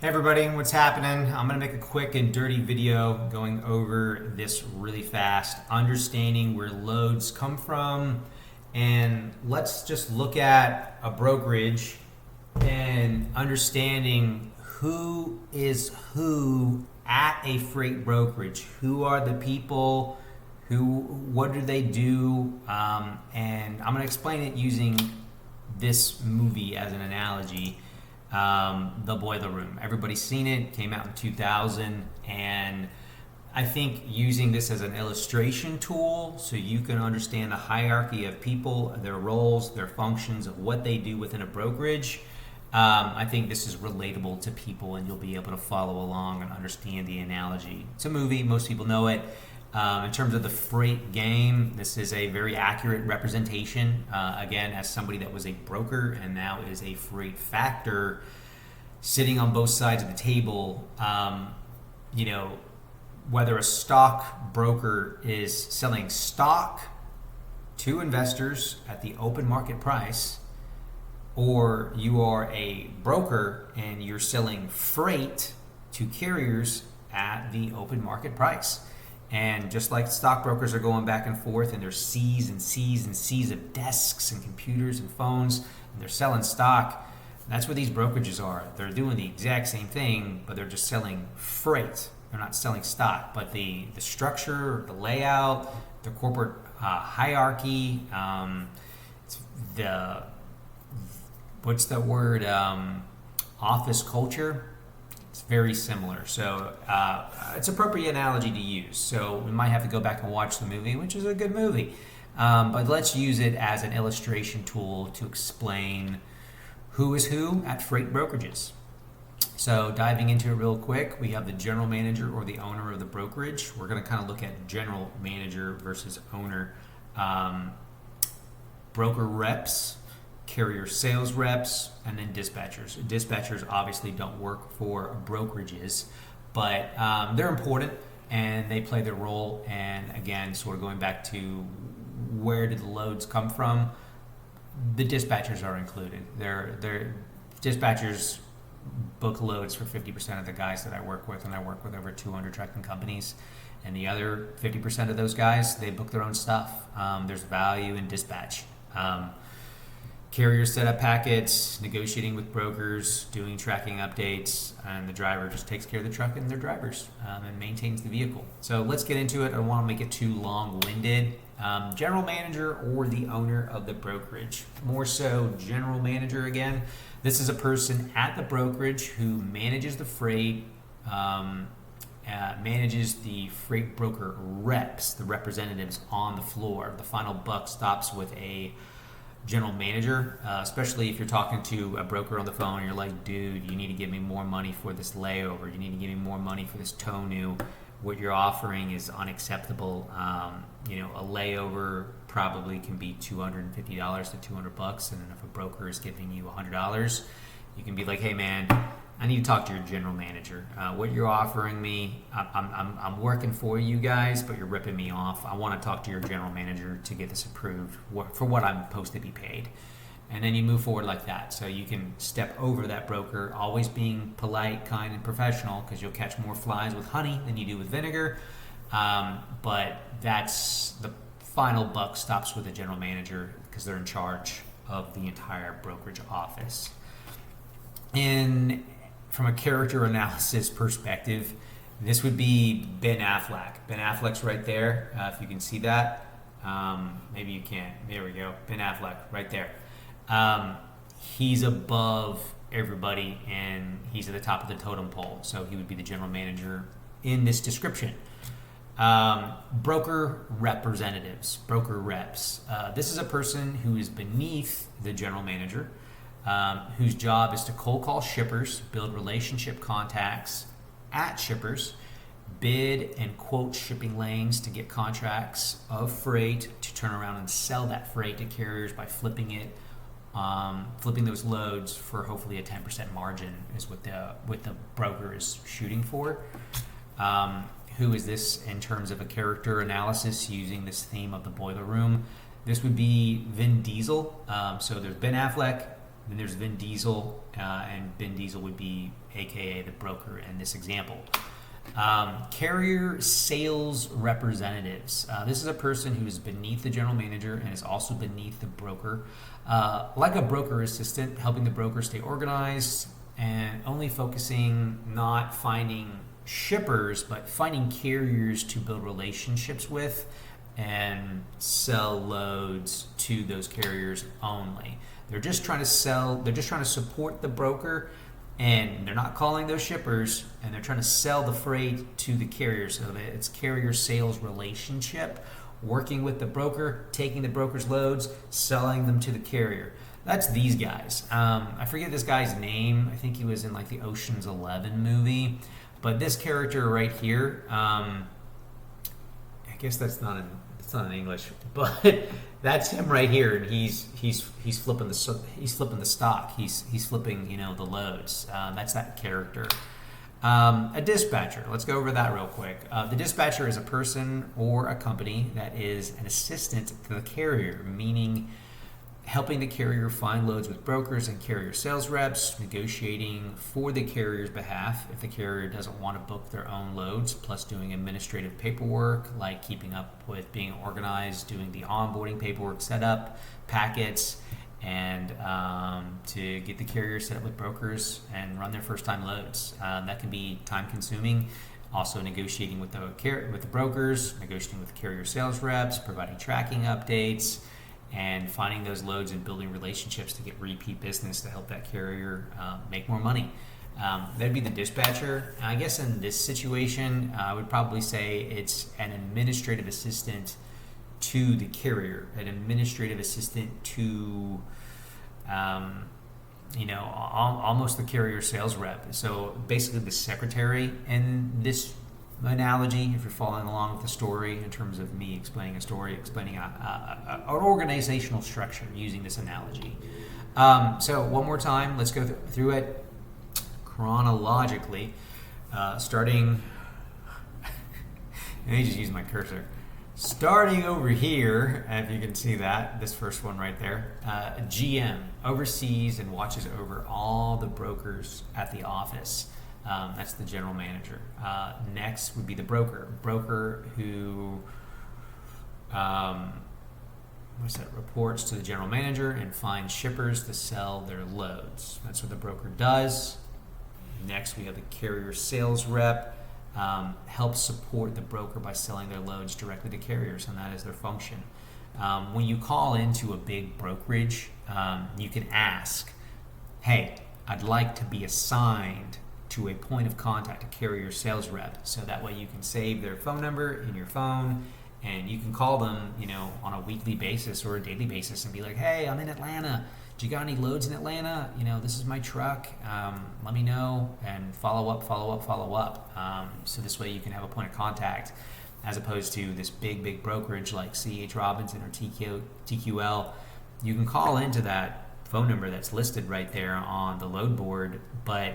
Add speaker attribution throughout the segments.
Speaker 1: Hey everybody, what's happening? I'm going to make a quick and dirty video going over this really fast, understanding where loads come from, and let's just look at a brokerage and understanding who is who at a freight brokerage. Who are the people? What do they do? And I'm going to explain it using this movie as an analogy. The Boiler Room. Everybody's seen it. Came out in 2000, and I think using this as an illustration tool so you can understand the hierarchy of people, their roles, their functions, of what they do within a brokerage. I think this is relatable to people, and you'll be able to follow along and understand the analogy. It's a movie. Most people know it. In terms of the freight game, this is a very accurate representation. Again, as somebody that was a broker and now is a freight factor, sitting on both sides of the table, whether a stock broker is selling stock to investors at the open market price, or you are a broker and you're selling freight to carriers at the open market price. And just like stockbrokers are going back and forth, and there's C's and C's and C's of desks and computers and phones, and they're selling stock, that's what these brokerages are. They're doing the exact same thing, but they're just selling freight. They're not selling stock. But the structure, the layout, the corporate hierarchy, office culture, it's very similar. So it's an appropriate analogy to use. So we might have to go back and watch the movie, which is a good movie. But let's use it as an illustration tool to explain who is who at freight brokerages. So diving into it real quick, we have the general manager or the owner of the brokerage. We're going to kind of look at general manager versus owner. Broker reps, carrier sales reps, and then dispatchers. Dispatchers obviously don't work for brokerages, but they're important and they play their role. And again, sort of going back to where did the loads come from, the dispatchers are included. They're dispatchers book loads for 50% of the guys that I work with, and I work with over 200 trucking companies. And the other 50% of those guys, they book their own stuff. There's value in dispatch. Carriers set up packets, negotiating with brokers, doing tracking updates, and the driver just takes care of the truck and their drivers and maintains the vehicle. So let's get into it. I don't want to make it too long-winded. General manager or the owner of the brokerage. More so general manager again. This is a person at the brokerage who manages the freight, manages the freight broker reps, the representatives on the floor. The final buck stops with a general manager, especially if you're talking to a broker on the phone and you're like, dude, you need to give me more money for this layover. You need to give me more money for this tow new. What you're offering is unacceptable. A layover probably can be $250 to $200, and if a broker is giving you $100, you can be like, hey man, I need to talk to your general manager. What you're offering me, I'm working for you guys, but you're ripping me off. I want to talk to your general manager to get this approved for what I'm supposed to be paid. And then you move forward like that. So you can step over that broker, always being polite, kind, and professional, because you'll catch more flies with honey than you do with vinegar. But that's the final buck stops with the general manager, because they're in charge of the entire brokerage office. From a character analysis perspective, this would be Ben Affleck. Ben Affleck's right there, if you can see that. Maybe you can't. There we go. Ben Affleck, right there. He's above everybody, and he's at the top of the totem pole. So he would be the general manager in this description. Broker representatives, broker reps. This is a person who is beneath the general manager, whose job is to cold call shippers, build relationship contacts at shippers, bid and quote shipping lanes to get contracts of freight, to turn around and sell that freight to carriers by flipping those loads for hopefully a 10% margin is what the broker is shooting for. Who is this in terms of a character analysis using this theme of the boiler room? This would be Vin Diesel. So there's Ben Affleck, Then there's Vin Diesel, and Vin Diesel would be AKA the broker in this example. Carrier sales representatives. This is a person who is beneath the general manager and is also beneath the broker. Like a broker assistant, helping the broker stay organized and only focusing, not finding shippers, but finding carriers to build relationships with and sell loads to those carriers only. They're just trying to sell, they're just trying to support the broker, and they're not calling those shippers, and they're trying to sell the freight to the carrier. So that it's carrier sales relationship, working with the broker, taking the broker's loads, selling them to the carrier. That's these guys. I forget this guy's name. I think he was in like the Ocean's 11 movie. But this character right here, I guess it's not in English, but that's him right here, and he's flipping the stock. He's flipping the loads. That's that character. A dispatcher. Let's go over that real quick. The dispatcher is a person or a company that is an assistant to the carrier, meaning helping the carrier find loads with brokers and carrier sales reps, negotiating for the carrier's behalf if the carrier doesn't want to book their own loads, plus doing administrative paperwork like keeping up with being organized, doing the onboarding paperwork setup, packets, and to get the carrier set up with brokers and run their first time loads. That can be time consuming. Also negotiating with the brokers, negotiating with the carrier sales reps, providing tracking updates, and finding those loads and building relationships to get repeat business to help that carrier make more money. That'd be the dispatcher. I guess in this situation, I would probably say it's an administrative assistant to the carrier, an administrative assistant to, almost the carrier sales rep. So basically the secretary in this analogy, if you're following along with the story in terms of me explaining a story, explaining an organizational structure using this analogy. So one more time, let's go through it chronologically, starting, let me just use my cursor. Starting over here, if you can see that, this first one right there, GM oversees and watches over all the brokers at the office. That's the general manager. Next would be the broker. Broker who reports to the general manager and finds shippers to sell their loads. That's what the broker does. Next, we have the carrier sales rep. Helps support the broker by selling their loads directly to carriers, and that is their function. When you call into a big brokerage, you can ask, hey, I'd like to be assigned to a point of contact, a carrier sales rep, so that way you can save their phone number in your phone, and you can call them, on a weekly basis or a daily basis and be like, hey, I'm in Atlanta. Do you got any loads in Atlanta? This is my truck. Let me know, and follow up. So this way you can have a point of contact, as opposed to this big brokerage like C.H. Robinson or TQL. You can call into that phone number that's listed right there on the load board, but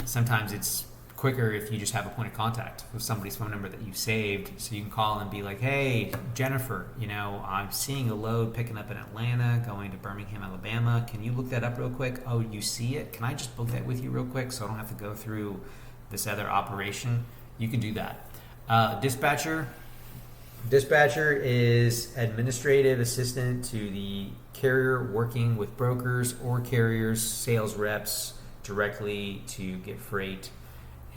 Speaker 1: sometimes it's quicker if you just have a point of contact with somebody's phone number that you saved, so you can call and be like, hey, Jennifer, I'm seeing a load picking up in Atlanta going to Birmingham, Alabama. Can you look that up real quick? Oh, you see it? Can I just book that with you real quick so I don't have to go through this other operation? You can do that. Dispatcher is administrative assistant to the carrier, working with brokers or carriers, sales reps directly to get freight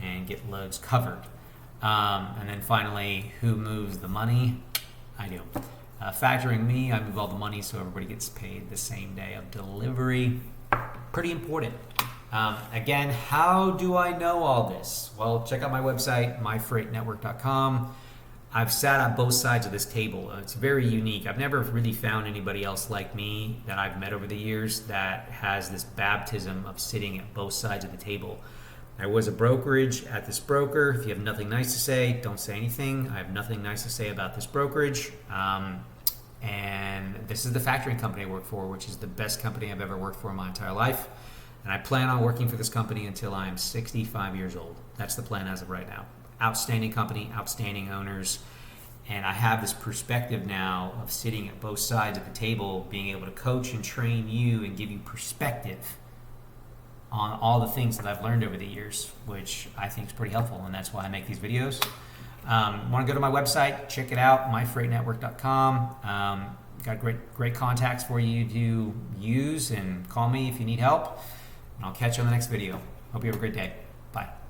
Speaker 1: and get loads covered. And then finally, who moves the money? I do. Factoring me, I move all the money so everybody gets paid the same day of delivery. Pretty important. Again, how do I know all this? Well, check out my website, myfreightnetwork.com. I've sat on both sides of this table. It's very unique. I've never really found anybody else like me that I've met over the years that has this baptism of sitting at both sides of the table. I was a brokerage at this broker. If you have nothing nice to say, don't say anything. I have nothing nice to say about this brokerage. And this is the factoring company I work for, which is the best company I've ever worked for in my entire life. And I plan on working for this company until I'm 65 years old. That's the plan as of right now. Outstanding company, outstanding owners, And I have this perspective now of sitting at both sides of the table, being able to coach and train you and give you perspective on all the things that I've learned over the years, which I think is pretty helpful, and that's why I make these videos. Want to go to my website, check it out, myfreightnetwork.com. Got great contacts for you to use, and call me if you need help. And I'll catch you on the next video. Hope you have a great day. Bye.